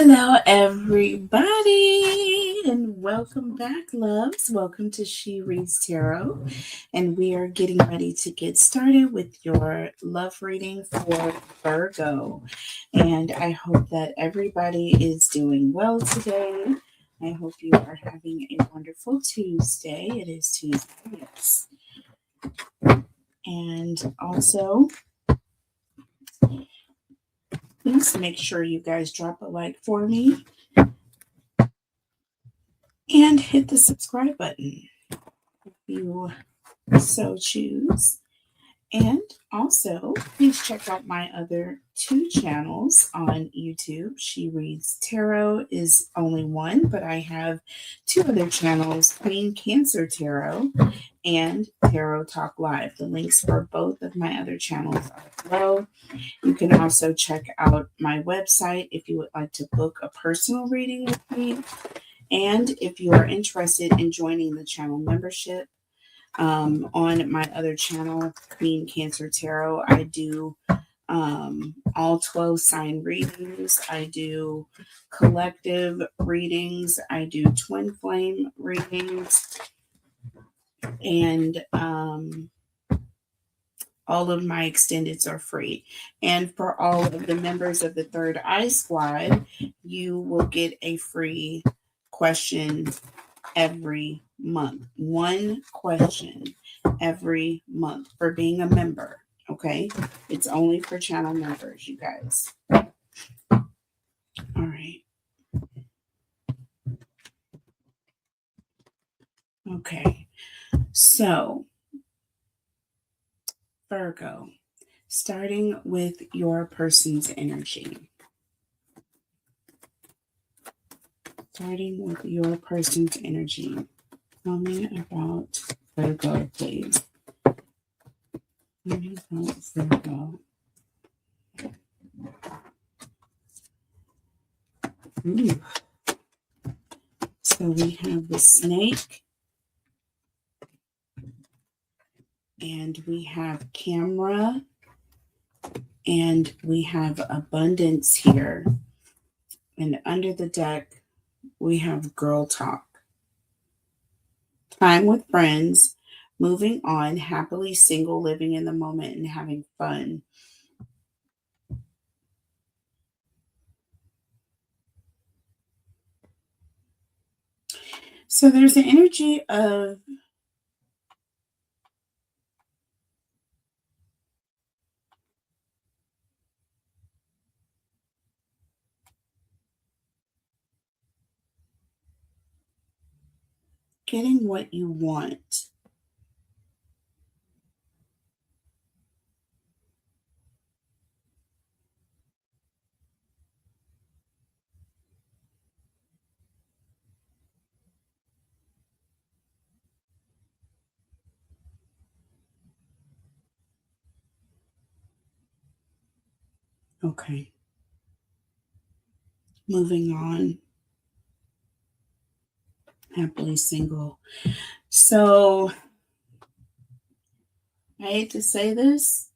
Hello, everybody, and welcome back, loves. Welcome to She Reads Tarot, and we are getting ready to get started with your love reading for Virgo. And I hope that everybody is doing well today. I hope you are having a wonderful Tuesday. It is Tuesday, yes. And also, please make sure you guys drop a like for me and hit the subscribe button if you so choose. And also, please check out my other two channels on YouTube. She Reads Tarot is only one, but I have two other channels, Queen Cancer Tarot and Tarot Talk Live. The links for both of my other channels are below. You can also check out my website if you would like to book a personal reading with me. And if you are interested in joining the channel membership, on my other channel, Queen Cancer Tarot, I do all 12 sign readings. I do collective readings. I do twin flame readings. And all of my extendeds are free. And for all of the members of the Third Eye Squad, you will get a free question every month. One question every month for being a member. Okay. It's only for channel members, you guys. All right. Okay. So, Virgo, starting with your person's energy. Starting with your person's energy. Tell me about Virgo, please. Tell me about Virgo. Ooh. So we have the snake, and we have camera, and we have abundance here. And under the deck, we have girl talk. Time with friends, moving on, happily single, living in the moment, and having fun. So there's an energy of getting what you want. Okay. Moving on. Happily single. So I hate to say this.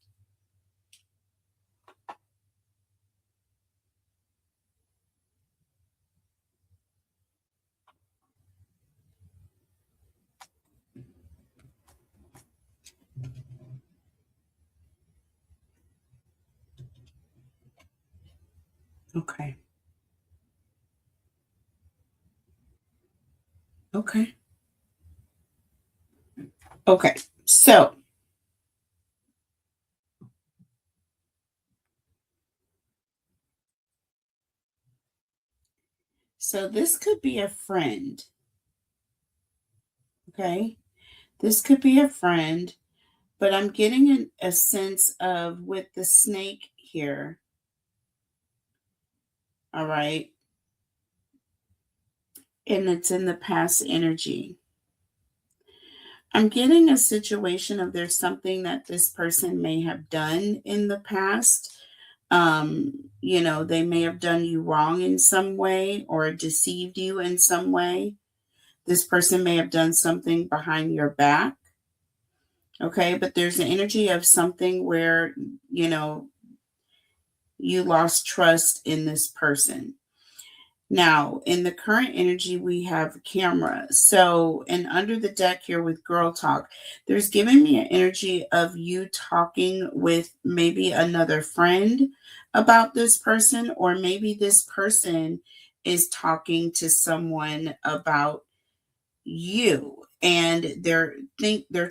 Okay. Okay. Okay. So this could be a friend. Okay. This could be a friend, but I'm getting a sense of with the snake here. All right. And it's in the past energy. I'm getting a situation of there's something that this person may have done in the past. They may have done you wrong in some way or deceived you in some way. This person may have done something behind your back. Okay, but there's an energy of something where, you lost trust in this person. Now, in the current energy, we have camera. So, and under the deck here with Girl Talk, there's giving me an energy of you talking with maybe another friend about this person, or maybe this person is talking to someone about you, and they're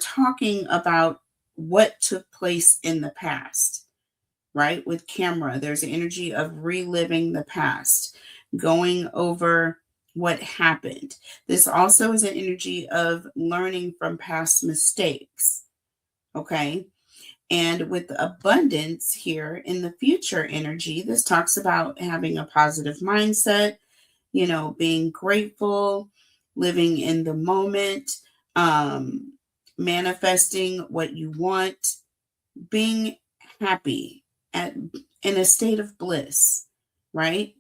talking about what took place in the past, right? With camera, there's an energy of reliving the past, going over what happened. This also is an energy of learning from past mistakes, okay? And with abundance here in the future energy, this talks about having a positive mindset, being grateful, living in the moment, um, manifesting what you want, being happy at in a state of bliss, right?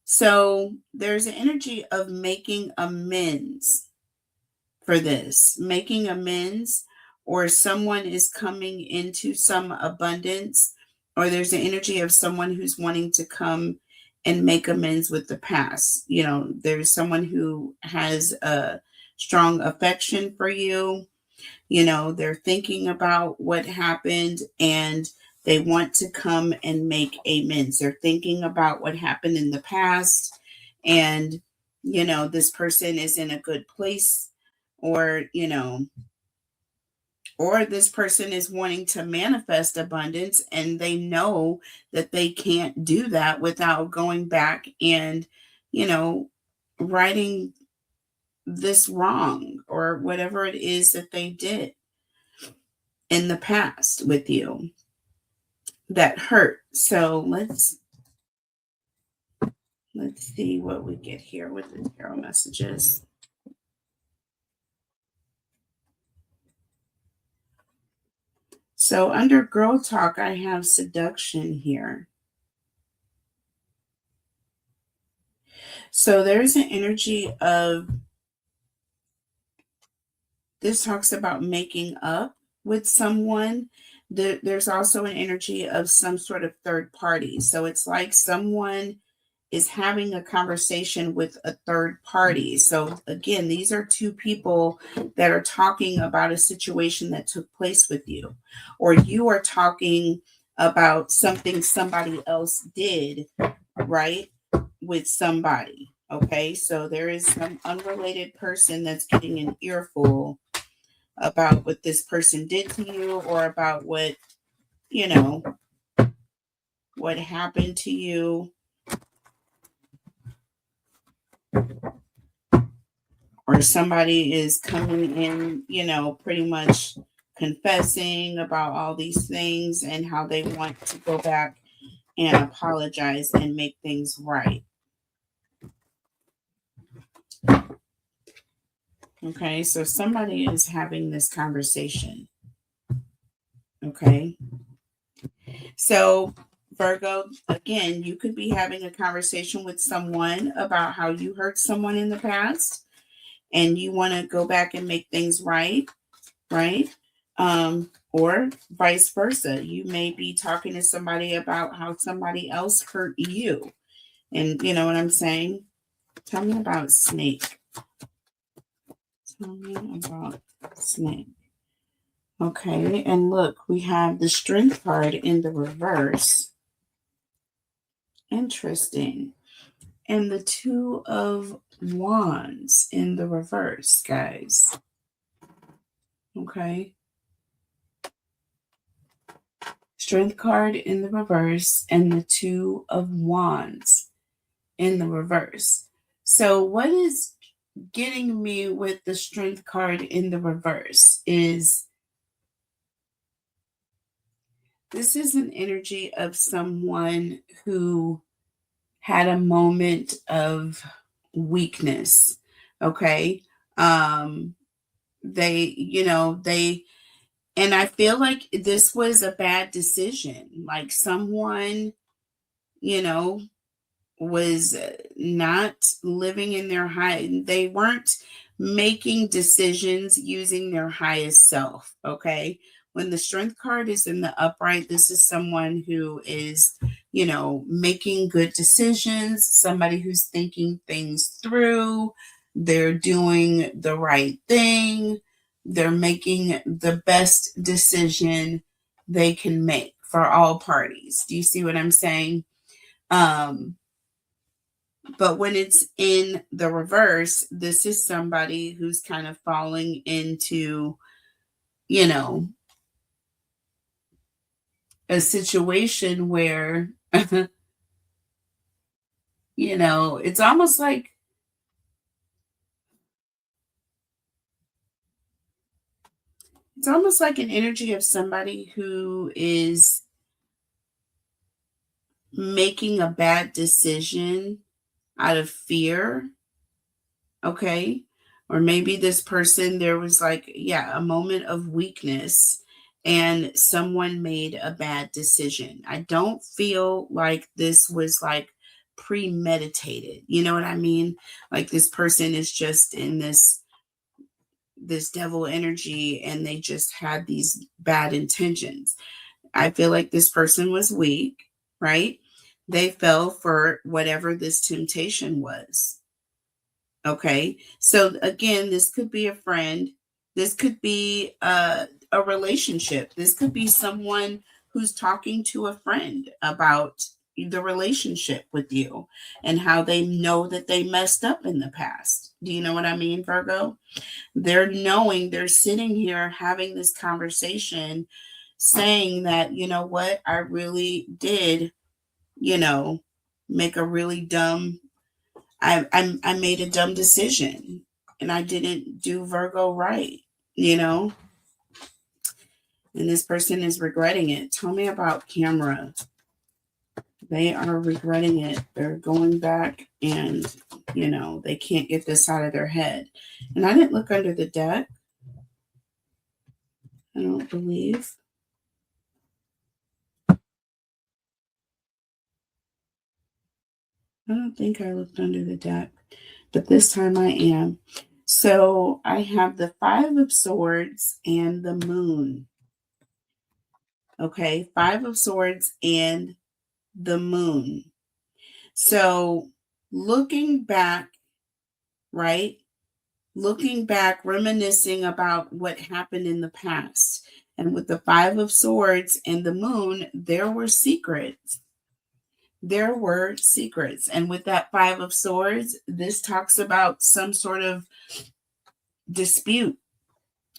So there's an energy of making amends for this, making amends, or someone is coming into some abundance, or there's an energy of someone who's wanting to come and make amends with the past. There's someone who has a strong affection for you. They're thinking about what happened and they want to come and make amends. They're thinking about what happened in the past, and, this person is in a good place, or, or this person is wanting to manifest abundance and they know that they can't do that without going back and, you know, righting this wrong or whatever it is that they did in the past with you that hurt. So let's see what we get here with the tarot messages. So under Girl Talk, I have seduction here. So there's an energy of, this talks about making up with someone. There's also an energy of some sort of third party. So it's like someone is having a conversation with a third party. So again, these are two people that are talking about a situation that took place with you, or you are talking about something somebody else did, right, with somebody. Okay, so there is some unrelated person that's getting an earful about what this person did to you, or about you know, what happened to you, or somebody is coming in, pretty much confessing about all these things and how they want to go back and apologize and make things right. Okay, so somebody is having this conversation. Okay, so Virgo, again, you could be having a conversation with someone about how you hurt someone in the past and you want to go back and make things right, right? Or vice versa. You may be talking to somebody about how somebody else hurt you. And you know what I'm saying? Tell me about snake. Tell me about snake. Okay, and look, we have the strength card in the reverse. Interesting. And the two of wands in the reverse, guys. Okay. Strength card in the reverse and the two of wands in the reverse. So what is getting me with the strength card in the reverse is this is an energy of someone who had a moment of weakness. Okay. They and I feel like this was a bad decision. Like someone, you know, was not living in their they weren't making decisions using their highest self. Okay. when the Strength card is in the upright, this is someone who is, making good decisions, somebody who's thinking things through. They're doing the right thing. They're making the best decision they can make for all parties. Do you see what I'm saying? But when it's in the reverse, this is somebody who's kind of falling into, you know, a situation where, it's almost like an energy of somebody who is making a bad decision out of fear. Okay. Or maybe this person, there was like, a moment of weakness and someone made a bad decision. I don't feel like this was like premeditated. You know what I mean? Like this person is just in this devil energy and they just had these bad intentions. I feel like this person was weak, right? They fell for whatever this temptation was. Okay. So again, this could be a friend. This could be a relationship. This could be someone who's talking to a friend about the relationship with you and how they know that they messed up in the past. Do you know what I mean, Virgo? They're sitting here having this conversation saying that, you know what, I really did, make a really dumb I made a dumb decision and I didn't do Virgo right, you know? And this person is regretting it. Tell me about camera. They are regretting it. They're going back and, they can't get this out of their head. And I didn't look under the deck. I don't believe. I don't think I looked under the deck, but this time I am. So I have the Five of Swords and the Moon. Okay, Five of Swords and the Moon. So looking back, right? Looking back, reminiscing about what happened in the past. And with the Five of Swords and the Moon, there were secrets. There were secrets. And with that Five of Swords, this talks about some sort of dispute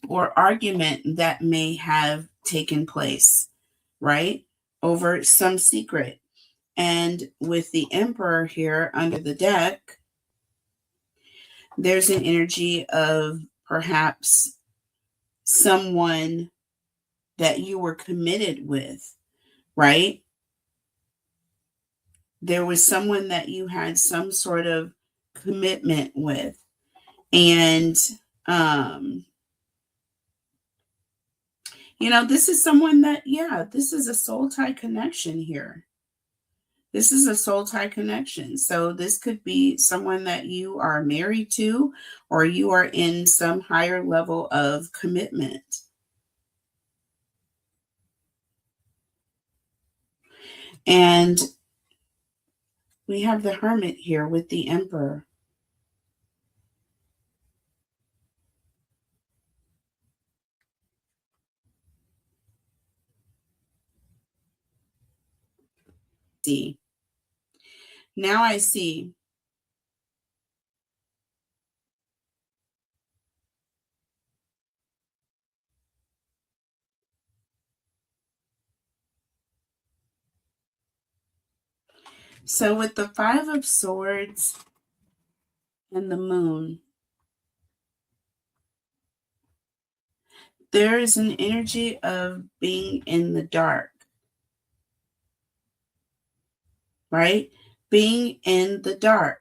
or argument that may have taken place, right? Over some secret. And with the Emperor here under the deck, there's an energy of perhaps someone that you were committed with, right? There was someone that you had some sort of commitment with. And, this is someone that, this is a soul tie connection here. This is a soul tie connection. So this could be someone that you are married to, or you are in some higher level of commitment. And we have the Hermit here with the Emperor. See. Now I see. So with the Five of Swords and the Moon, there is an energy of being in the dark, right? Being in the dark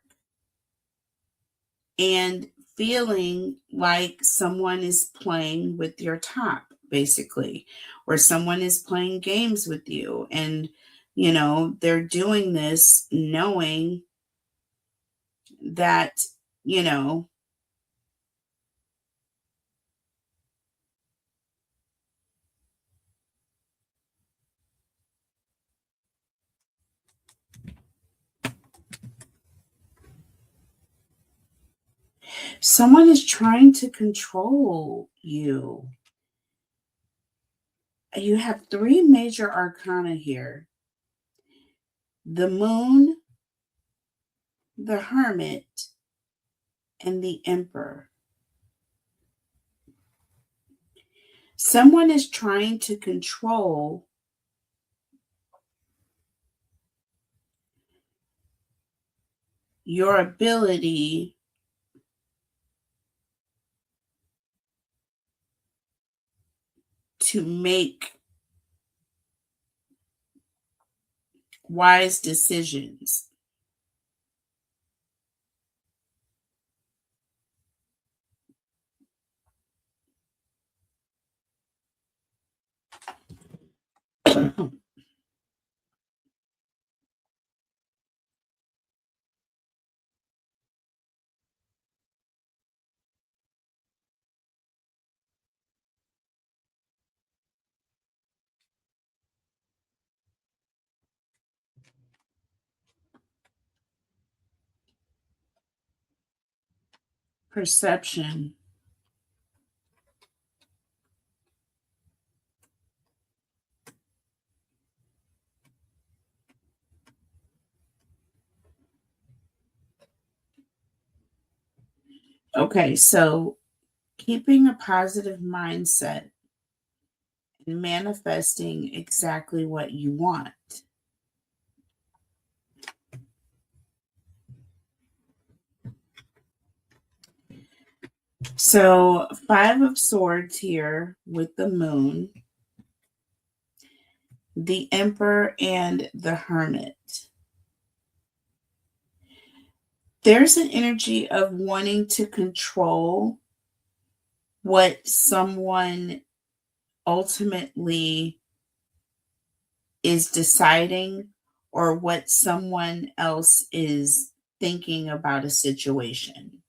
and feeling like someone is playing with your top, basically, or someone is playing games with you. And, they're doing this knowing that, you know, Someone is trying to control you. You have three major arcana here: the moon, the hermit, and the emperor. Someone is trying to control your ability to make wise decisions. Perception. Okay, so keeping a positive mindset and manifesting exactly what you want. So, Five of Swords here with the moon, the Emperor, and the Hermit. There's an energy of wanting to control what someone ultimately is deciding or what someone else is thinking about a situation.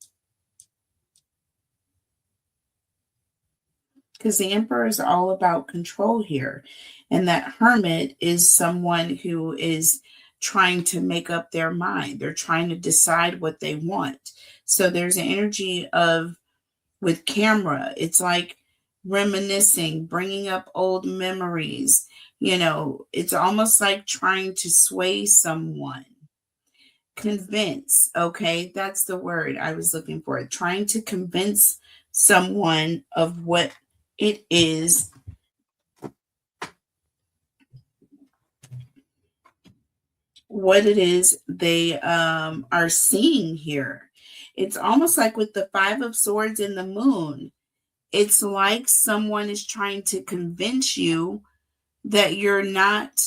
Because the Emperor is all about control here. And that Hermit is someone who is trying to make up their mind. They're trying to decide what they want. So there's an energy of, with camera, it's like reminiscing, bringing up old memories. You know, it's almost like trying to sway someone. Convince, okay, that's the word I was looking for. Trying to convince someone of what it is they are seeing here. It's almost like with the Five of Swords and the moon, it's like someone is trying to convince you that you're not,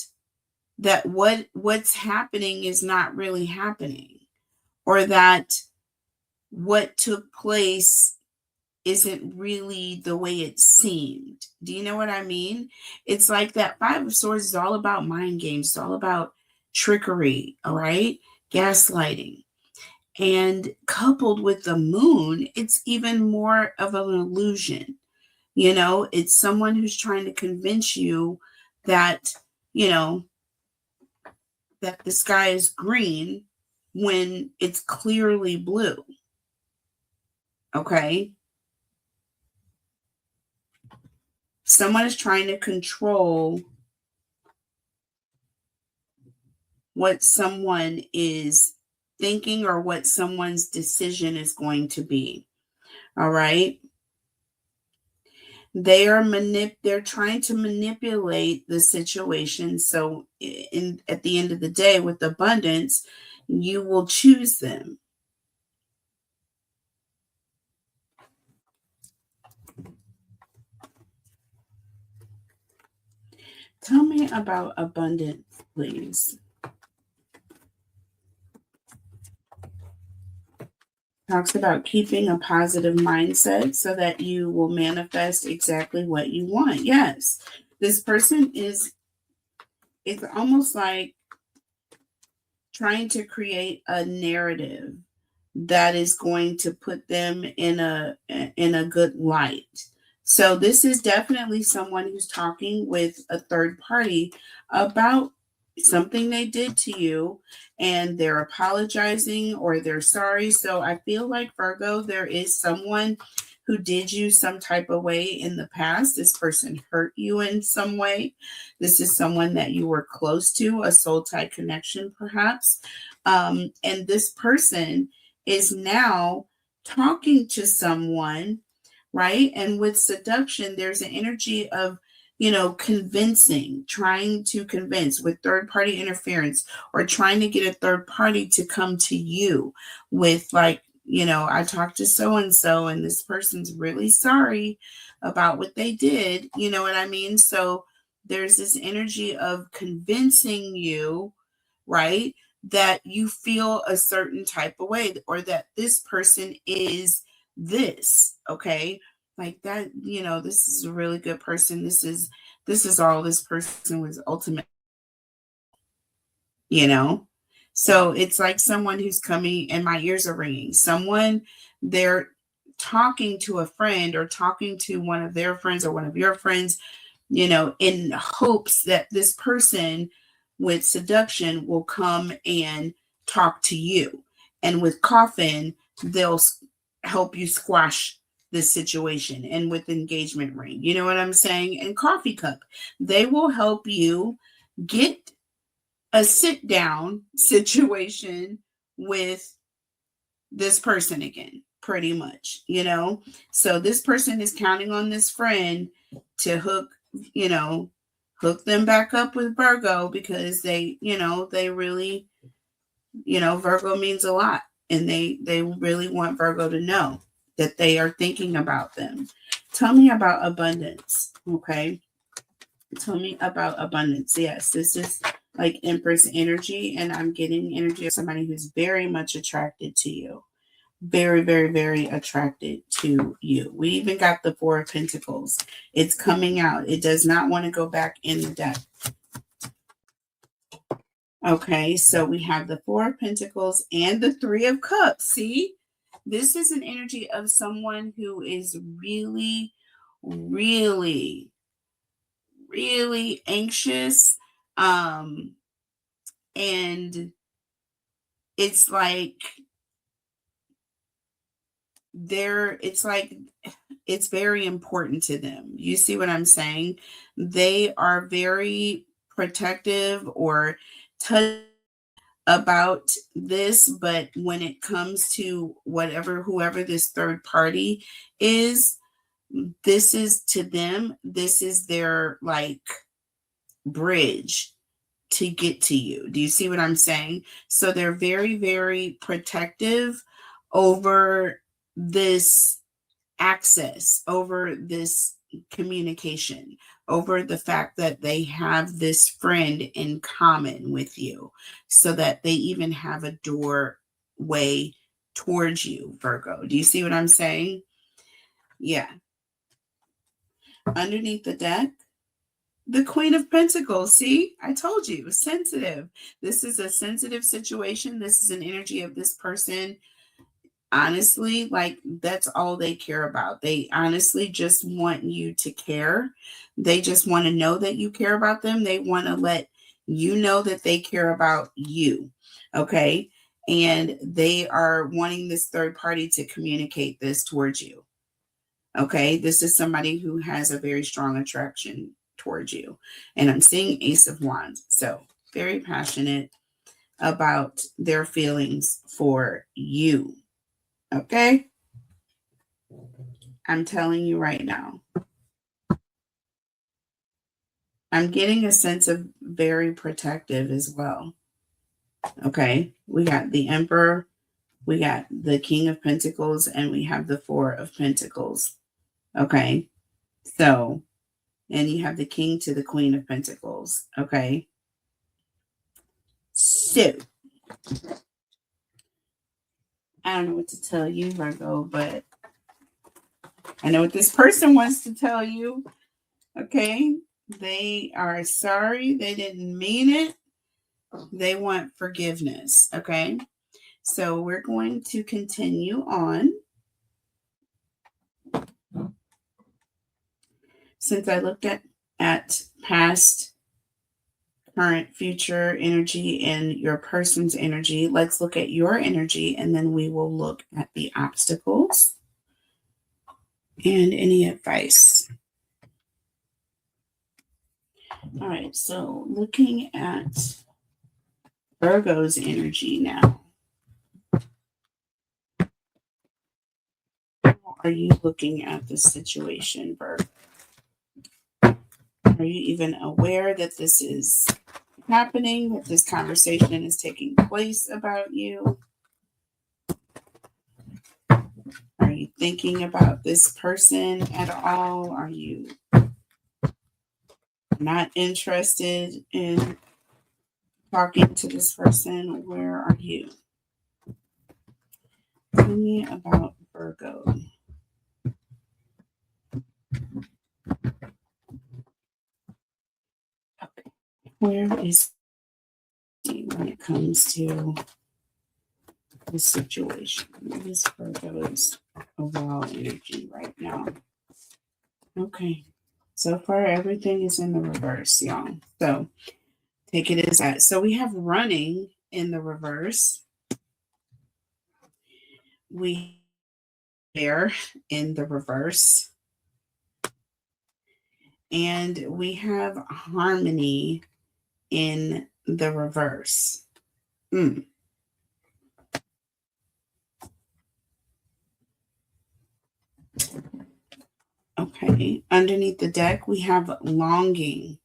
that what's happening is not really happening, or that what took place isn't really the way it seemed. Do you know what I mean? It's like that Five of Swords is all about mind games. It's all about trickery, all right? Gaslighting. And coupled with the moon, it's even more of an illusion. You know, it's someone who's trying to convince you that, you know, that the sky is green when it's clearly blue. Okay? Someone is trying to control what someone is thinking or what someone's decision is going to be. All right? They're trying to manipulate the situation. So at the end of the day, with abundance, you will choose them. Tell me about abundance, please. Talks about keeping a positive mindset so that you will manifest exactly what you want. Yes, this person is, it's almost like trying to create a narrative that is going to put them in a good light. So this is definitely someone who's talking with a third party about something they did to you, and they're apologizing or they're sorry. So I feel like, Virgo, there is someone who did you some type of way in the past. This person hurt you in some way. This is someone that you were close to, a soul tie connection perhaps. And this person is now talking to someone, right? And with seduction, there's an energy of, convincing, trying to convince with third party interference, or trying to get a third party to come to you with, like, I talked to so and so, and this person's really sorry about what they did. You know what I mean? So there's this energy of convincing you, right, that you feel a certain type of way, or that this person is this, okay? Like that, this is a really good person. This is all this person was ultimate, you know? So it's like someone who's coming, and my ears are ringing. Someone, they're talking to a friend, or talking to one of their friends or one of your friends, in hopes that this person with seduction will come and talk to you. And with coffin, they'll help you squash this situation. And with engagement ring, you know what I'm saying? And coffee cup, they will help you get a sit down situation with this person again, pretty much, So this person is counting on this friend to you know, hook them back up with Virgo, because they really, Virgo means a lot. And they really want Virgo to know that they are thinking about them. Tell me about abundance, okay? Tell me about abundance. Yes, this is like Empress energy, and I'm getting energy of somebody who's very much attracted to you. Very, very, very attracted to you. We even got the Four of Pentacles. It's coming out. It does not want to go back in the deck. Okay, so we have the Four of Pentacles and the Three of Cups. See, this is an energy of someone who is really, really, really anxious. And it's like it's very important to them. You see what I'm saying? They are very protective or touchy about this, but when it comes to whoever this third party is, this is to them, this is their like bridge to get to you. Do you see what I'm saying? So they're very, very protective over this access, over this communication, over the fact that they have this friend in common with you, so that they even have a doorway towards you, Virgo. Do you see what I'm saying? Yeah. Underneath the deck, the Queen of Pentacles. See, I told you, sensitive. This is a sensitive situation. This is an energy of this person. Honestly, like that's all they care about. They honestly just want you to care. They just want to know that you care about them. They want to let you know that they care about you. Okay. And they are wanting this third party to communicate this towards you. Okay. This is somebody who has a very strong attraction towards you. And I'm seeing Ace of Wands. So very passionate about their feelings for you. Okay. I'm telling you right now. I'm getting a sense of very protective as well. Okay. We got the Emperor, we got the King of Pentacles, and we have the Four of Pentacles. Okay. So, and you have the King to the Queen of Pentacles. Okay. So, I don't know what to tell you, Virgo, but I know what this person wants to tell you. Okay. They are sorry. They didn't mean it. They want forgiveness. Okay. So we're going to continue on. Since I looked at past current, future energy, and your person's energy. Let's look at your energy, and then we will look at the obstacles and any advice. All right, so looking at Virgo's energy now. How are you looking at the situation, Virgo? Are you even aware that this is happening, that this conversation is taking place about you? Are you thinking about this person at all? Are you not interested in talking to this person? Where are you? Tell me about Virgo. Okay. Where is he when it comes to the situation? What is Virgo's overall energy right now? Okay. So far, everything is in the reverse, y'all. So take it as that. So we have running in the reverse. We there in the reverse. And we have harmony in the reverse. Okay. Underneath the deck, we have longing,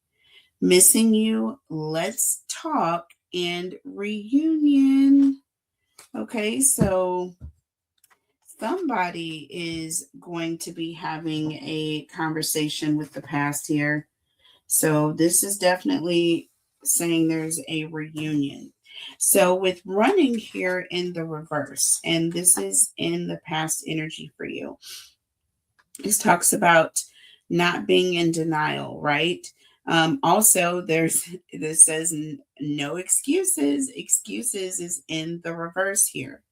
missing you, let's talk, and reunion. Okay. So somebody is going to be having a conversation with the past here. So this is definitely saying there's a reunion. So with running here in the reverse, and this is in the past energy for you, this talks about not being in denial, right? Also, this says no excuses. Excuses is in the reverse here.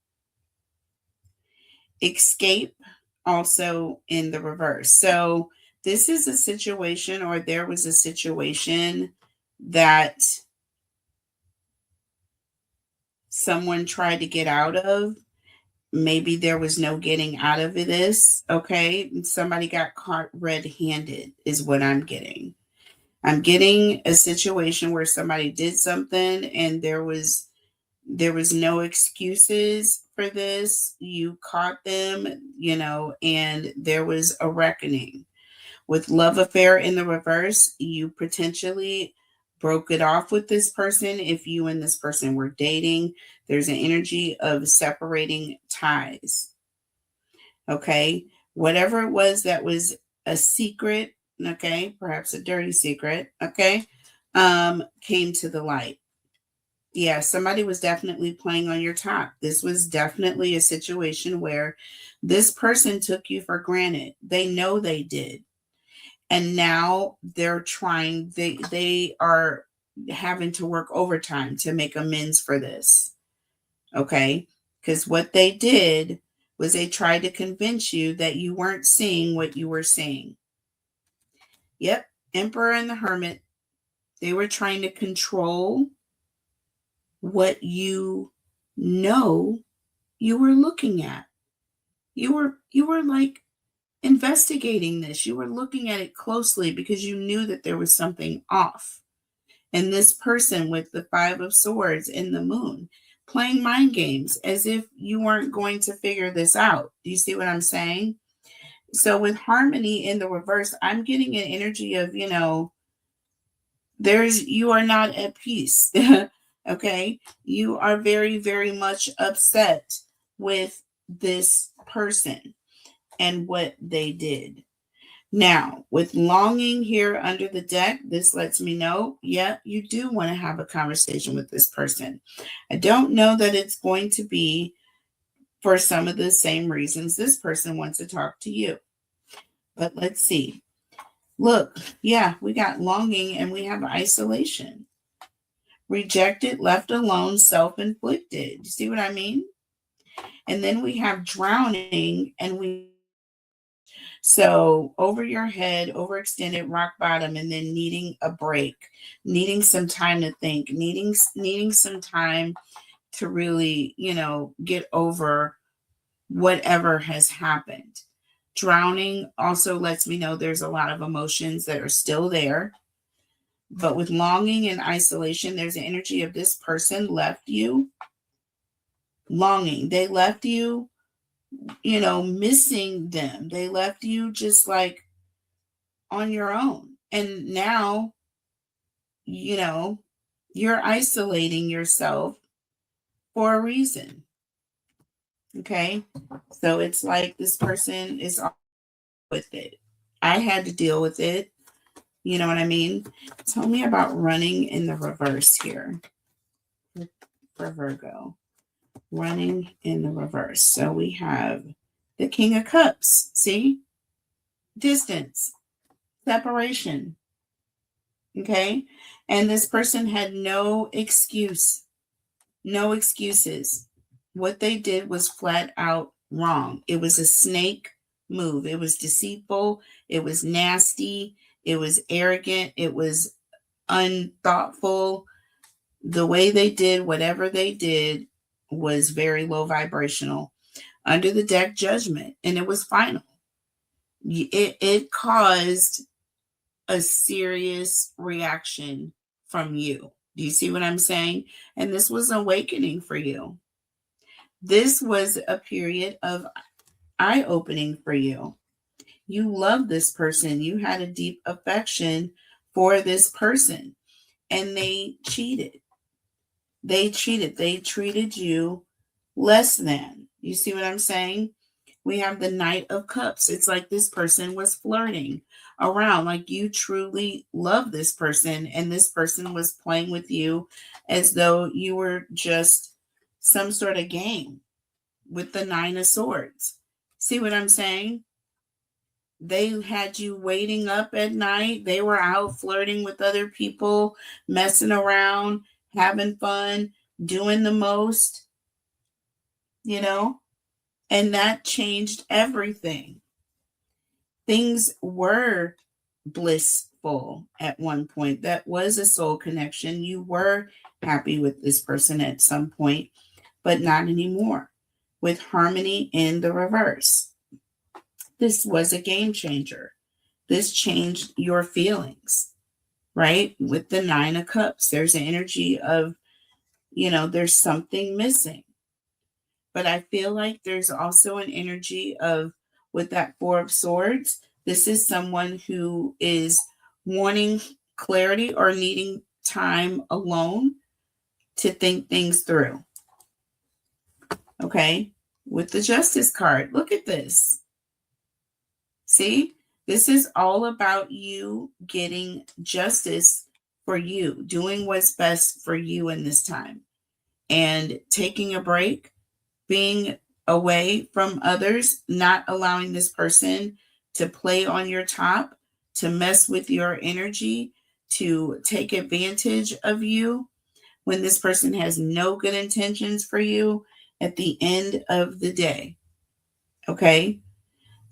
Escape also in the reverse. So this is a situation, or there was a situation that someone tried to get out of. Maybe there was no getting out of this. Okay. Somebody got caught red-handed is what I'm getting. I'm getting a situation where somebody did something and there was no excuses for this. You caught them, and there was a reckoning. With love affair in the reverse, you potentially broke it off with this person. If you and this person were dating, there's an energy of separating ties. Okay. Whatever it was that was a secret, okay, perhaps a dirty secret, okay, came to the light. Yeah, somebody was definitely playing on your top. This was definitely a situation where this person took you for granted. They know they did. And now they're trying, they are having to work overtime to make amends for this. Okay? Because what they did was they tried to convince you that you weren't seeing what you were seeing. Yep, Emperor and the Hermit. They were trying to control what you were looking at. You were like investigating this. You were looking at it closely because you knew that there was something off. And this person with the 5 of Swords and the Moon playing mind games as if you weren't going to figure this out. Do you see what I'm saying? So with harmony in the reverse, I'm getting an energy of, you are not at peace. Okay. You are very, very much upset with this person and what they did. Now, with longing here under the deck, this lets me know, yeah, you do want to have a conversation with this person. I don't know that it's going to be for some of the same reasons this person wants to talk to you. But let's see. Look, yeah, we got longing and we have isolation. Rejected, left alone, self-inflicted. You see what I mean? And then we have drowning and we So over your head, overextended, rock bottom, and then needing a break, needing some time to think, needing some time to really, get over whatever has happened. Drowning also lets me know there's a lot of emotions that are still there. But with longing and isolation, there's an energy of this person left you longing. They left you, missing them. They left you just like on your own. And now, you know, you're isolating yourself for a reason. Okay. So it's like this person is with it. I had to deal with it. You know what I mean? Tell me about running in the reverse here for Virgo. Running in the reverse. So we have the King of Cups. See? Distance, separation. Okay. And this person had no excuse, no excuses. What they did was flat out wrong. It was a snake move. It was deceitful. It was nasty. It was arrogant. It was unthoughtful. The way they did whatever they did was very low vibrational. Under the deck, judgment, and it was final. It caused a serious reaction from you. Do you see what I'm saying? And this was awakening for you. This was a period of eye opening for you. You love this person. You had a deep affection for this person, and they cheated. They cheated. They treated you less than. You see what I'm saying? We have the Knight of Cups. It's like this person was flirting around, like you truly love this person, and this person was playing with you as though you were just some sort of game with the Nine of Swords. See what I'm saying? They had you waiting up at night. They were out flirting with other people, messing around, having fun, doing the most, and that changed everything. Things were blissful at one point. That was a soul connection. You were happy with this person at some point, but not anymore. With harmony in the reverse. This was a game changer. This changed your feelings, right? With the Nine of Cups, there's an energy of, there's something missing. But I feel like there's also an energy of, with that Four of Swords, this is someone who is wanting clarity or needing time alone to think things through. Okay? With the Justice card, look at this. See? This is all about you getting justice for you, doing what's best for you in this time, and taking a break, being away from others, not allowing this person to play on your top, to mess with your energy, to take advantage of you when this person has no good intentions for you at the end of the day. Okay?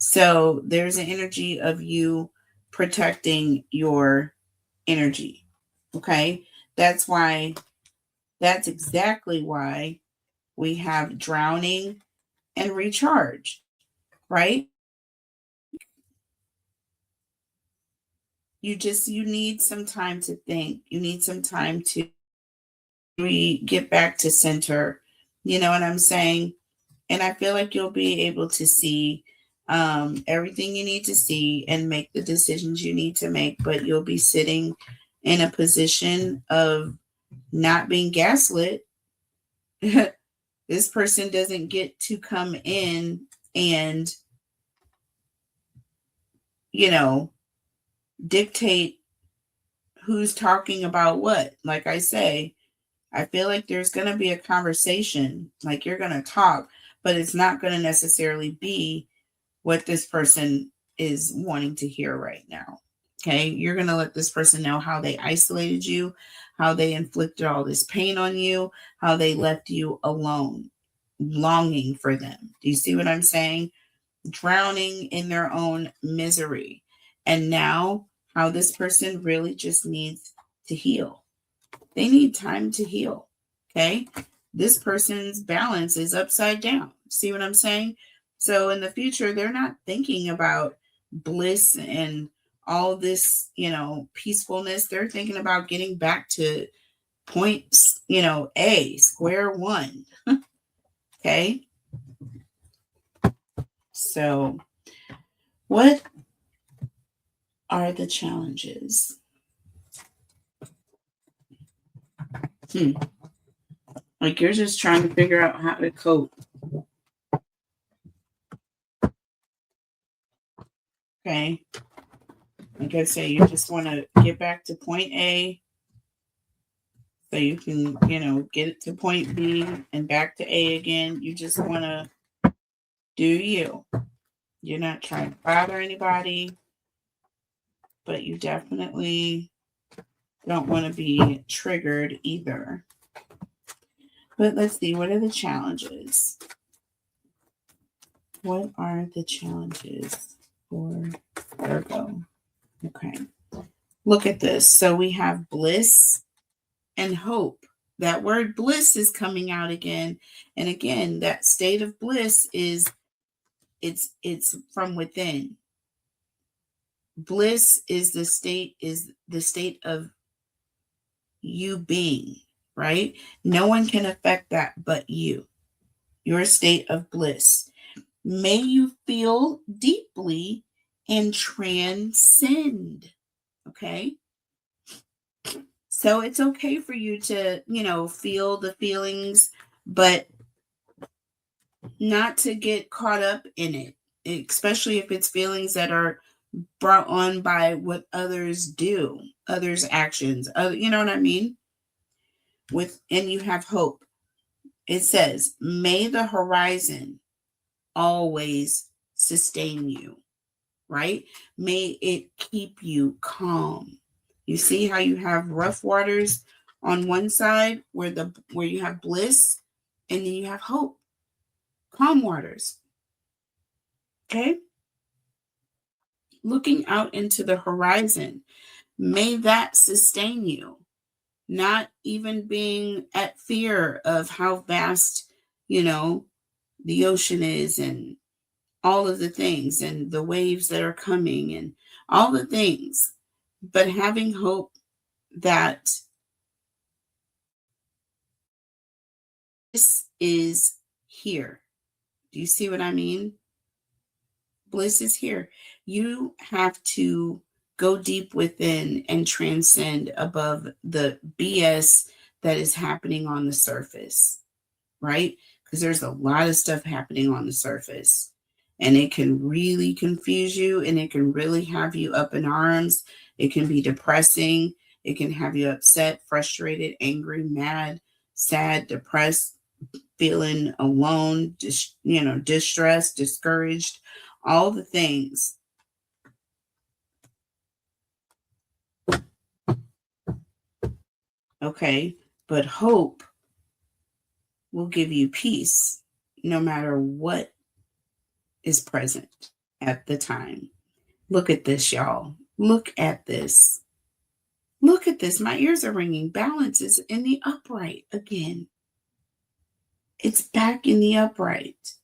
So there's an energy of you protecting your energy. Okay? That's exactly why we have drowning and recharge, right? You need some time to think. You need some time to get back to center. You know what I'm saying? And I feel like you'll be able to see everything you need to see and make the decisions you need to make, but you'll be sitting in a position of not being gaslit. This person doesn't get to come in and, dictate who's talking about what. Like I say, I feel like there's going to be a conversation, like you're going to talk, but it's not going to necessarily be what this person is wanting to hear right now. Okay. You're going to let this person know how they isolated you, how they inflicted all this pain on you, how they left you alone, longing for them. Do you see what I'm saying? drowning in their own misery. And now, how this person really just needs to heal. They need time to heal. Okay. This person's balance is upside down. See what I'm saying? So in the future, they're not thinking about bliss and all this, peacefulness. They're thinking about getting back to points, A, square one. Okay. So, what are the challenges? Like you're just trying to figure out how to cope. Okay. Like I say, you just want to get back to point A so you can, get it to point B and back to A again. You just want to do you. You're not trying to bother anybody, but you definitely don't want to be triggered either. But let's see, what are the challenges? What are the challenges for Virgo? Okay. Look at this. So we have bliss and hope. That word bliss is coming out again. And again, that state of bliss is it's from within. Bliss is the state of you being, right? No one can affect that but you. Your state of bliss. May you feel deeply and transcend. Okay? So it's okay for you to, feel the feelings, but not to get caught up in it, especially if it's feelings that are brought on by what others do, others' actions, you know what I mean? And you have hope. It says, may the horizon always sustain you, right? May it keep you calm. You see how you have rough waters on one side where you have bliss, and then you have hope, calm waters. Okay? Looking out into the horizon, may that sustain you, not even being at fear of how vast, the ocean is and all of the things and the waves that are coming and all the things, but having hope that this is here. Do you see what I mean? Bliss is here. You have to go deep within and transcend above the BS that is happening on the surface, right? Because there's a lot of stuff happening on the surface, and it can really confuse you, and it can really have you up in arms. It can be depressing. It can have you upset, frustrated, angry, mad, sad, depressed, feeling alone, distressed, discouraged, all the things. Okay, but hope will give you peace no matter what is present at the time. Look at this, y'all. Look at this. Look at this. My ears are ringing. Balance is in the upright again. It's back in the upright.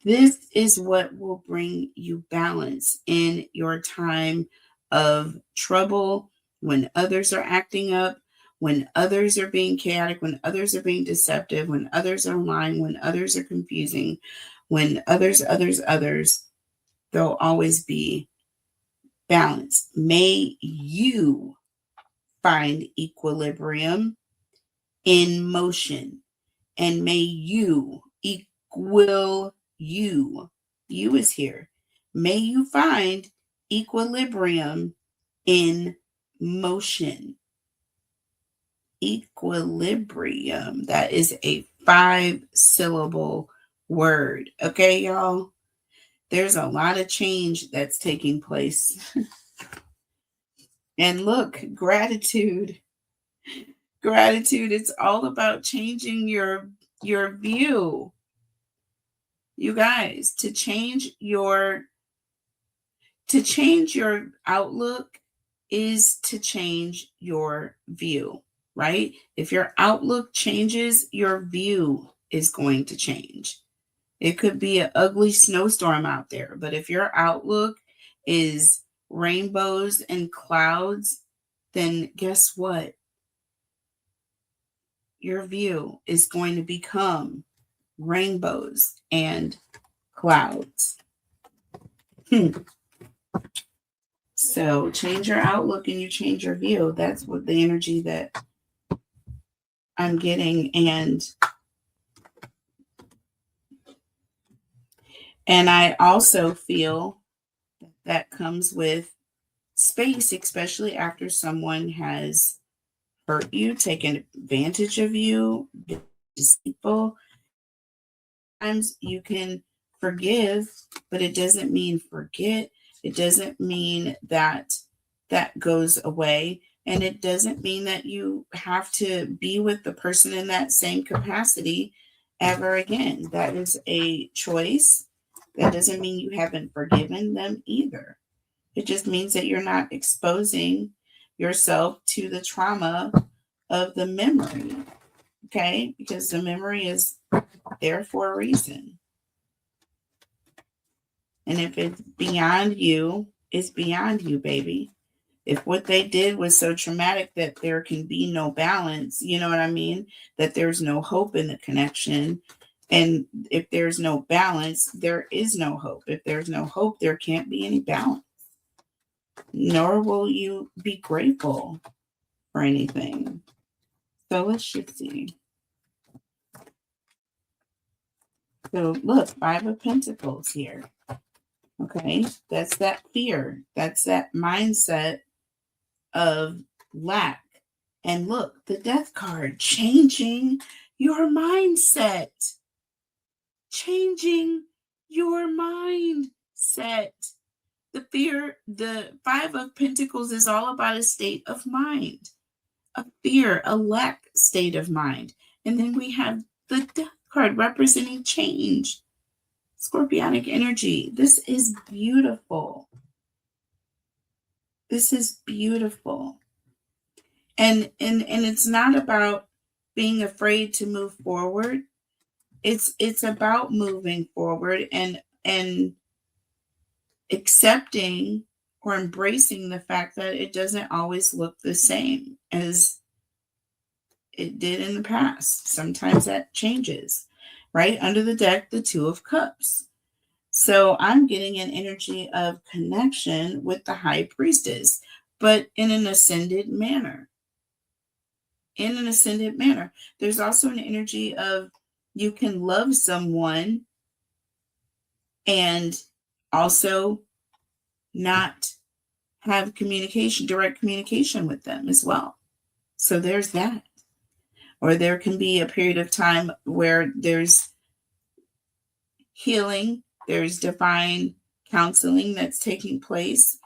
This is what will bring you balance in your time of trouble, when others are acting up, when others are being chaotic, when others are being deceptive, when others are lying, when others are confusing, when others, there'll always be balance. May you find equilibrium in motion, and may you you is here. May you find equilibrium in motion. Equilibrium. That is a 5-syllable word. Okay, y'all? There's a lot of change that's taking place. And look, gratitude. Gratitude, it's all about changing your view. You guys, to change your outlook is to change your view, right? If your outlook changes, your view is going to change. It could be an ugly snowstorm out there, but if your outlook is rainbows and clouds, then guess what? Your view is going to become rainbows and clouds. So change your outlook and you change your view. That's what the energy that I'm getting. And I also feel that comes with space, especially after someone has hurt you, taken advantage of you, been deceitful. Sometimes you can forgive, but it doesn't mean forget. It doesn't mean that that goes away. And it doesn't mean that you have to be with the person in that same capacity ever again. That is a choice. That doesn't mean you haven't forgiven them either. It just means that you're not exposing yourself to the trauma of the memory. Okay? Because the memory is there for a reason. And if it's beyond you, it's beyond you, baby. If what they did was so traumatic that there can be no balance, you know what I mean? That there's no hope in the connection. And if there's no balance, there is no hope. If there's no hope, there can't be any balance. Nor will you be grateful for anything. So let's just see. So look, 5 of Pentacles here. Okay, that's that fear. That's that mindset of lack. And look, the Death card, changing your mindset. Changing your mindset. The fear, the 5 of Pentacles is all about a state of mind, a fear, a lack state of mind. And then we have the Death card representing change. Scorpionic energy. This is beautiful. This is beautiful. And it's not about being afraid to move forward. It's about moving forward and accepting or embracing the fact that it doesn't always look the same as it did in the past. Sometimes that changes, right? Under the deck, the 2 of Cups. So I'm getting an energy of connection with the High Priestess, but in an ascended manner. In an ascended manner. There's also an energy of you can love someone and also not have communication, direct communication with them as well. So there's that. Or there can be a period of time where there's healing, there's divine counseling that's taking place.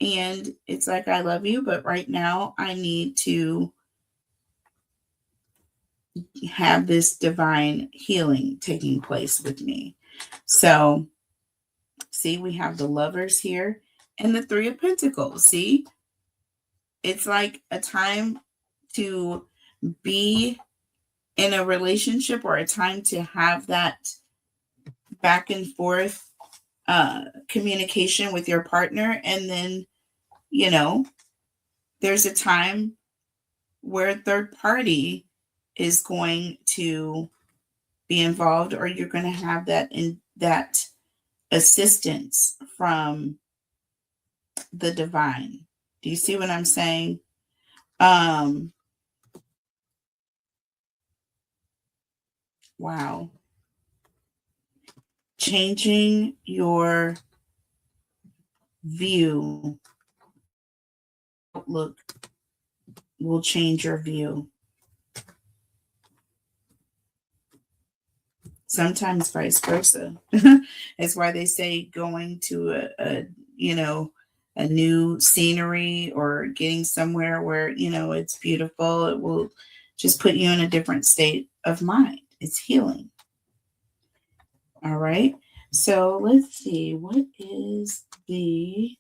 And it's like, I love you, but right now I need to have this divine healing taking place with me. So, see, we have the Lovers here and the 3 of Pentacles. See, it's like a time to be in a relationship or a time to have that back and forth communication with your partner. And then, you know, there's a time where a third party is going to be involved, or you're going to have that assistance from the divine. Do you see what I'm saying? Wow. Changing your view, outlook will change your view. Sometimes vice versa. It's why they say going to a new scenery or getting somewhere where, it's beautiful, it will just put you in a different state of mind. It's healing. All right. So let's see. What is the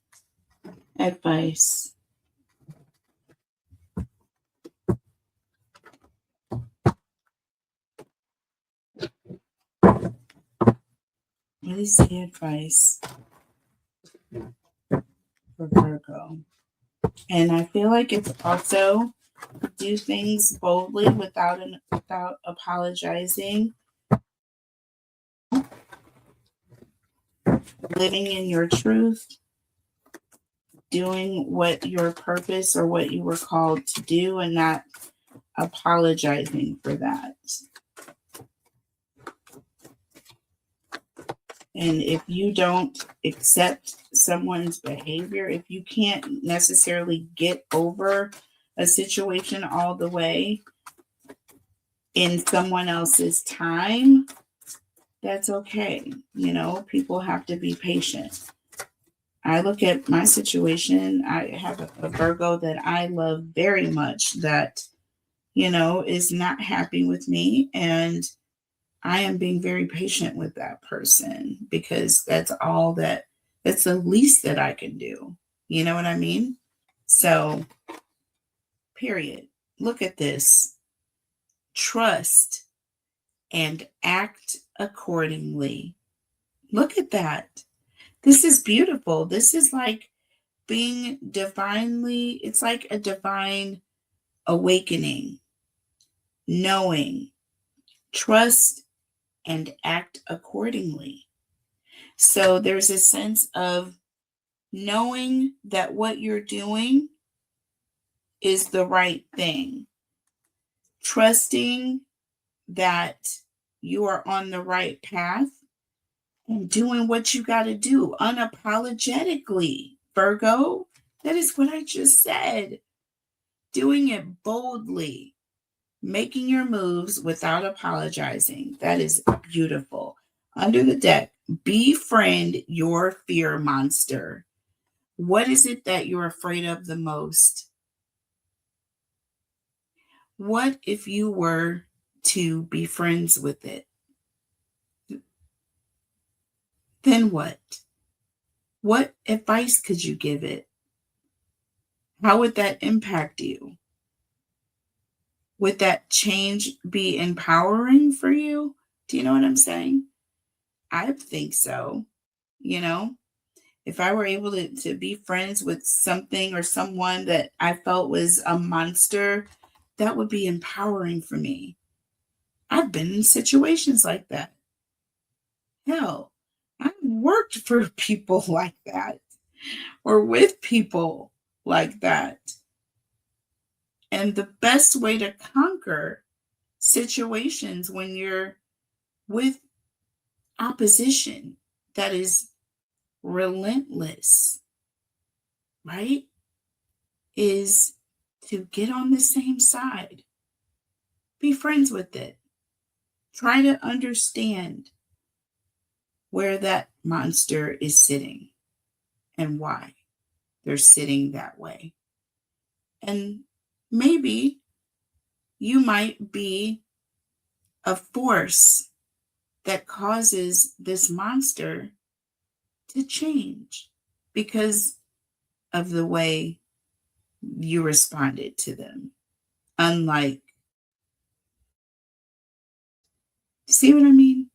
advice? What is the advice for Virgo? And I feel like it's also do things boldly without apologizing, living in your truth, doing what your purpose or what you were called to do, and not apologizing for that. And if you don't accept someone's behavior, if you can't necessarily get over a situation all the way in someone else's time, that's okay. You know, people have to be patient. I look at my situation. I have a Virgo that I love very much that, you know, is not happy with me. And I am being very patient with that person because that's the least that I can do. You know what I mean? So, period. Look at this. Trust and act accordingly. Look at that. This is beautiful. This is like being divinely, it's like a divine awakening, knowing, trust, and act accordingly. So there's a sense of knowing that what you're doing is the right thing, trusting that you are on the right path, and doing what you got to do unapologetically. Virgo, that is what I just said. Doing it boldly, making your moves without apologizing. That is beautiful. Under the deck, befriend your fear monster. What is it that you're afraid of the most? What if you were to be friends with it? Then what? What advice could you give it? How would that impact you? Would that change be empowering for you? Do you know what I'm saying? I think so. You know, if I were able to be friends with something or someone that I felt was a monster, that would be empowering for me. I've been in situations like that. Hell, I've worked for people like that or with people like that. And the best way to conquer situations when you're with opposition that is relentless, right, is to get on the same side. Be friends with it. Try to understand where that monster is sitting and why they're sitting that way. And maybe you might be a force that causes this monster to change because of the way you responded to them. Unlike, see what I mean?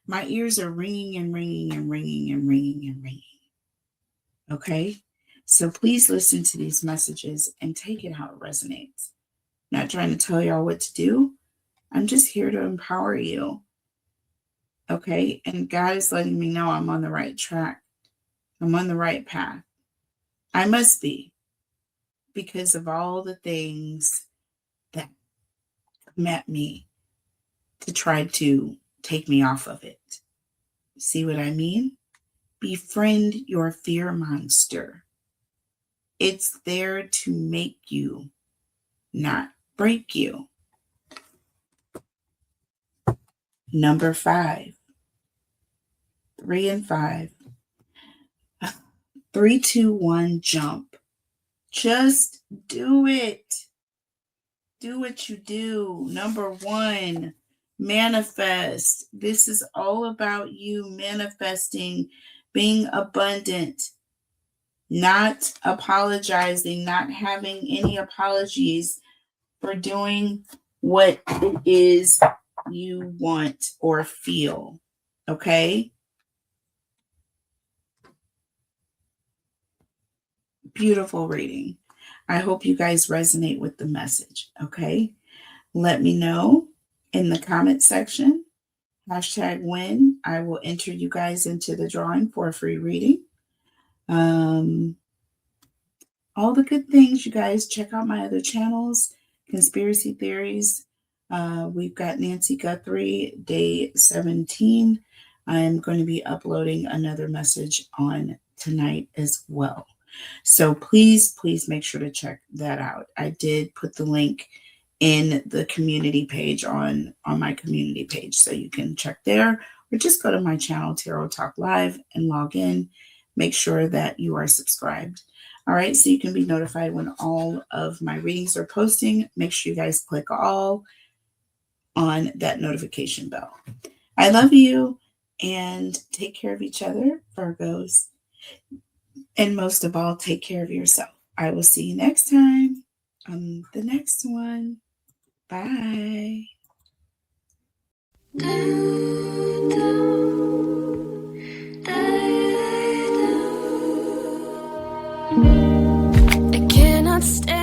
My ears are ringing and ringing and ringing and ringing and ringing. Okay? So please listen to these messages and take it how it resonates. Not trying to tell y'all what to do. I'm just here to empower you. Okay? And God is letting me know I'm on the right track. I'm on the right path. I must be because of all the things that met me to try to take me off of it. See what I mean? Befriend your fear monster. It's there to make you, not break you. Number 5, 3 and 5. 3, 2, 1, jump. Just do it. Do what you do. Number 1, Manifest. This is all about you manifesting, being abundant, not apologizing, not having any apologies for doing what it is you want or feel. Okay? Beautiful reading. I hope you guys resonate with the message. Okay? Let me know in the comment section. #win. I will enter you guys into the drawing for a free reading. All the good things, you guys. Check out my other channels, Conspiracy Theories. We've got Nancy Guthrie, day 17. I'm going to be uploading another message on tonight as well. So please make sure to check that out. I did put the link in the community page on my community page, so you can check there, or just go to my channel, Tarot Talk Live, and log in. Make sure that you are subscribed. All right, so you can be notified when all of my readings are posting. Make sure you guys click all on that notification bell. I love you, and take care of each other, Virgos. And most of all, take care of yourself. I will see you next time on the next one. Bye. I cannot stay.